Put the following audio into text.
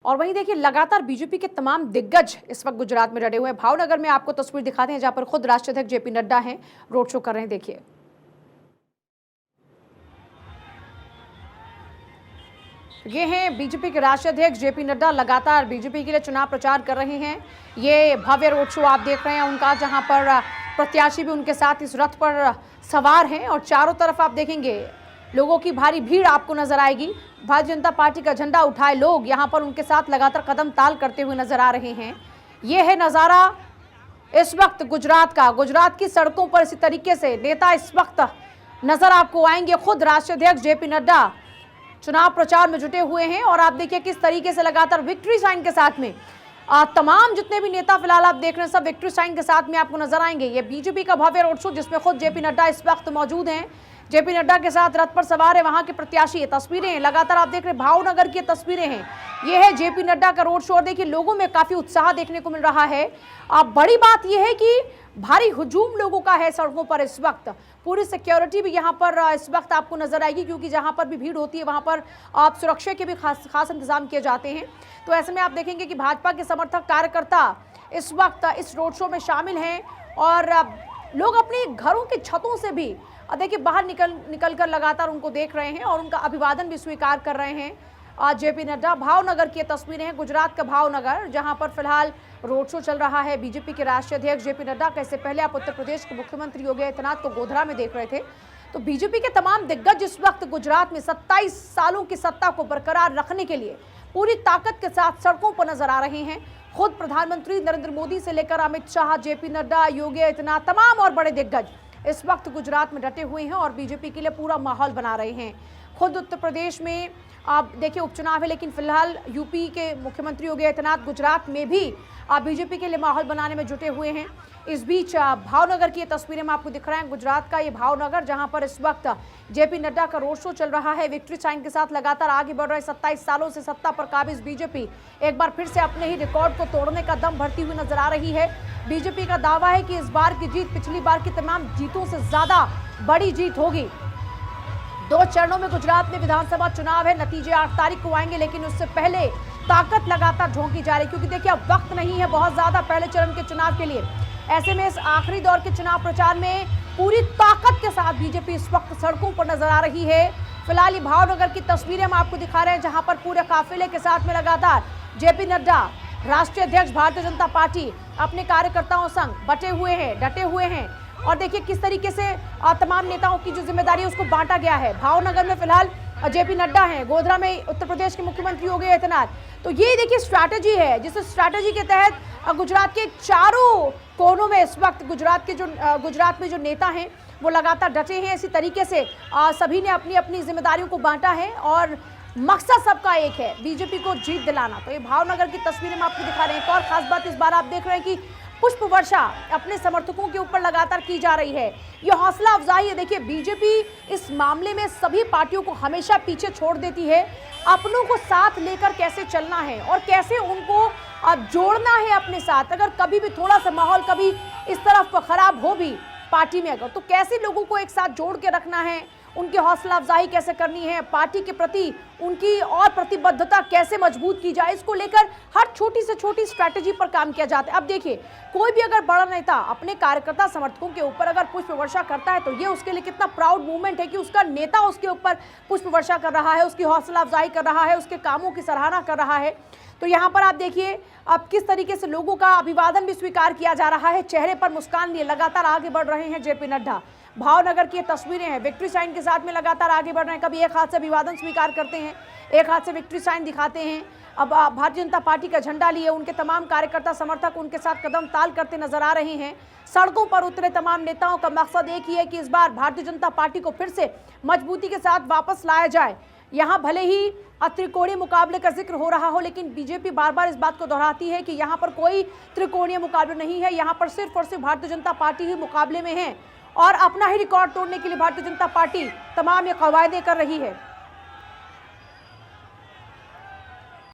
और वहीं देखिए लगातार बीजेपी के तमाम दिग्गज इस वक्त गुजरात में डटे हुए हैं। भावनगर में आपको तस्वीर दिखाते हैं जहां पर खुद राष्ट्रीय अध्यक्ष जेपी नड्डा हैं, रोड शो कर रहे हैं। देखिए ये हैं बीजेपी के राष्ट्रीय अध्यक्ष जेपी नड्डा, लगातार बीजेपी के लिए चुनाव प्रचार कर रहे हैं। ये भव्य रोड शो आप देख रहे हैं उनका, जहां पर प्रत्याशी भी उनके साथ इस रथ पर सवार हैं और चारों तरफ आप देखेंगे लोगों की भारी भीड़ आपको नजर आएगी। भारतीय जनता पार्टी का झंडा उठाए लोग यहां पर उनके साथ लगातार कदम ताल करते हुए नजर आ रहे हैं। यह है नजारा इस वक्त गुजरात का। गुजरात की सड़कों पर इसी तरीके से नेता इस वक्त नजर आपको आएंगे। खुद राष्ट्रीय अध्यक्ष जेपी नड्डा चुनाव प्रचार में जुटे हुए हैं और आप देखिए किस तरीके से लगातार विक्ट्री साइन के साथ में तमाम जितने भी नेता फिलहाल आप देख रहे हैं सब विक्ट्री साइन के साथ में आपको नजर आएंगे। ये बीजेपी का भव्य रोड शो जिसमें खुद जेपी नड्डा इस वक्त मौजूद हैं। जेपी नड्डा के साथ रथ पर सवार है वहां के प्रत्याशी। तस्वीरें लगातार आप देख रहे हैं, भावनगर की तस्वीरें हैं। यह है जेपी नड्डा का रोड शो और देखिए लोगों में काफी उत्साह देखने को मिल रहा है। अब बड़ी बात यह है कि भारी हुजूम लोगों का है सड़कों पर इस वक्त। पूरी सिक्योरिटी भी यहाँ पर इस वक्त आपको नजर आएगी, क्योंकि जहाँ पर भी भीड़ होती है वहाँ पर आप सुरक्षा के भी खास इंतजाम किए जाते हैं। तो ऐसे में आप देखेंगे कि भाजपा के समर्थक कार्यकर्ता इस वक्त इस रोड शो में शामिल हैं और लोग अपने घरों की छतों से भी देखिए बाहर निकल कर लगातार उनको देख रहे हैं और उनका अभिवादन भी स्वीकार कर रहे हैं। जेपी नड्डा, भावनगर की तस्वीरें हैं, गुजरात का भावनगर, जहां पर फिलहाल रोड शो चल रहा है बीजेपी के राष्ट्रीय अध्यक्ष जेपी नड्डा का। इससे पहले आप उत्तर प्रदेश के मुख्यमंत्री योगी आदित्यनाथ को गोधरा में देख रहे थे। तो बीजेपी के तमाम दिग्गज इस वक्त गुजरात में 27 सालों की सत्ता को बरकरार रखने के लिए पूरी ताकत के साथ सड़कों पर नजर आ रहे हैं। खुद प्रधानमंत्री नरेंद्र मोदी से लेकर अमित शाह, जेपी नड्डा, योगी आदित्यनाथ, तमाम और बड़े दिग्गज इस वक्त गुजरात में डटे हुए हैं और बीजेपी के लिए पूरा माहौल बना रहे हैं। खुद उत्तर प्रदेश में आप देखिए उपचुनाव है, लेकिन फिलहाल यूपी के मुख्यमंत्री योगी आदित्यनाथ गुजरात में भी बीजेपी के लिए माहौल बनाने में जुटे हुए हैं। इस बीच भावनगर की ये तस्वीरें में आपको दिख रहा है, गुजरात का ये भावनगर, जहां पर इस वक्त जेपी नड्डा का रोड शो चल रहा है। विक्ट्री साइन के साथ लगातार आगे बढ़ रहे 27 सालों से सत्ता पर काबिज बीजेपी एक बार फिर से अपने ही रिकॉर्ड को तोड़ने का दम भरती हुई नजर आ रही है। बीजेपी का दावा है कि इस बार की जीत पिछली बार की तमाम जीतों से ज्यादा बड़ी जीत होगी। 2 चरणों में गुजरात में विधानसभा चुनाव है, नतीजे 8 तारीख को आएंगे, लेकिन उससे पहले ताकत लगातार झोंकी जा रही है, क्योंकि देखिए अब वक्त नहीं है बहुत ज्यादा पहले चरण के चुनाव के लिए। ऐसे में इस आखिरी दौर के चुनाव प्रचार में पूरी ताकत के साथ बीजेपी इस वक्त सड़कों पर नजर आ रही है। फिलहाल ये भावनगर की तस्वीरें हम आपको दिखा रहे हैं, जहां पर पूरे काफिले के साथ में लगातार जेपी नड्डा, राष्ट्रीय अध्यक्ष भारतीय जनता पार्टी, अपने कार्यकर्ताओं संग बटे हुए हैं, डटे हुए हैं। और देखिए किस तरीके से तमाम नेताओं की जो जिम्मेदारी है उसको बांटा गया है। भावनगर में फिलहाल जेपी नड्डा हैं, गोधरा में उत्तर प्रदेश के मुख्यमंत्री योगी आदित्यनाथ। तो ये देखिए स्ट्रैटेजी है, जिस स्ट्रैटेजी के तहत गुजरात के चारों कोनों में इस वक्त गुजरात में जो नेता हैं वो लगातार डटे हैं। इसी तरीके से सभी ने अपनी अपनी जिम्मेदारियों को बांटा है और मकसद सबका एक है, बीजेपी को जीत दिलाना। तो ये भावनगर की तस्वीरें हम आपको दिखा रहे हैं। एक और खास बात इस बार आप देख रहे हैं कि पुष्प वर्षा अपने समर्थकों के ऊपर लगातार की जा रही है। यह हौसला अफजाई है। देखिए बीजेपी इस मामले में सभी पार्टियों को हमेशा पीछे छोड़ देती है। अपनों को साथ लेकर कैसे चलना है और कैसे उनको जोड़ना है अपने साथ। अगर कभी भी थोड़ा सा माहौल कभी इस तरफ खराब हो भी पार्टी में, अगर तो कैसे लोगों को एक साथ जोड़ के रखना है, उनकी हौसला अफजाई कैसे करनी है, पार्टी के प्रति उनकी और प्रतिबद्धता कैसे मजबूत की जाए, इसको लेकर हर छोटी से छोटी स्ट्रैटेजी पर काम किया जाता है। अब देखिए कोई भी अगर बड़ा नेता अपने कार्यकर्ता समर्थकों के ऊपर अगर पुष्प वर्षा करता है तो ये उसके लिए कितना प्राउड मूवमेंट है कि उसका नेता उसके ऊपर पुष्प वर्षा कर रहा है, उसकी हौसला अफजाई कर रहा है, उसके कामों की सराहना कर रहा है। तो यहाँ पर आप देखिए अब किस तरीके से लोगों का अभिवादन भी स्वीकार किया जा रहा है, चेहरे पर मुस्कान लिए लगातार आगे बढ़ रहे हैं जेपी नड्डा। भावनगर की तस्वीरें हैं, विक्ट्री साइन के साथ में लगातार आगे बढ़ रहे हैं। कभी एक हाथ से अभिवादन स्वीकार करते हैं, एक हाथ से विक्ट्री साइन दिखाते हैं। अब भारतीय जनता पार्टी का झंडा लिए उनके तमाम कार्यकर्ता समर्थक उनके साथ कदम ताल करते नजर आ रहे हैं। सड़कों पर उतरे तमाम नेताओं का मकसद एक ही है कि इस बार भारतीय जनता पार्टी को फिर से मजबूती के साथ वापस लाया जाए। यहाँ भले ही त्रिकोणीय मुकाबले का जिक्र हो रहा हो, लेकिन बीजेपी बार बार इस बात को दोहराती है कि यहाँ पर कोई त्रिकोणीय मुकाबले नहीं है। यहाँ पर सिर्फ और सिर्फ भारतीय जनता पार्टी ही मुकाबले में है और अपना ही रिकॉर्ड तोड़ने के लिए भारतीय जनता पार्टी तमाम ये कवायदे कर रही है।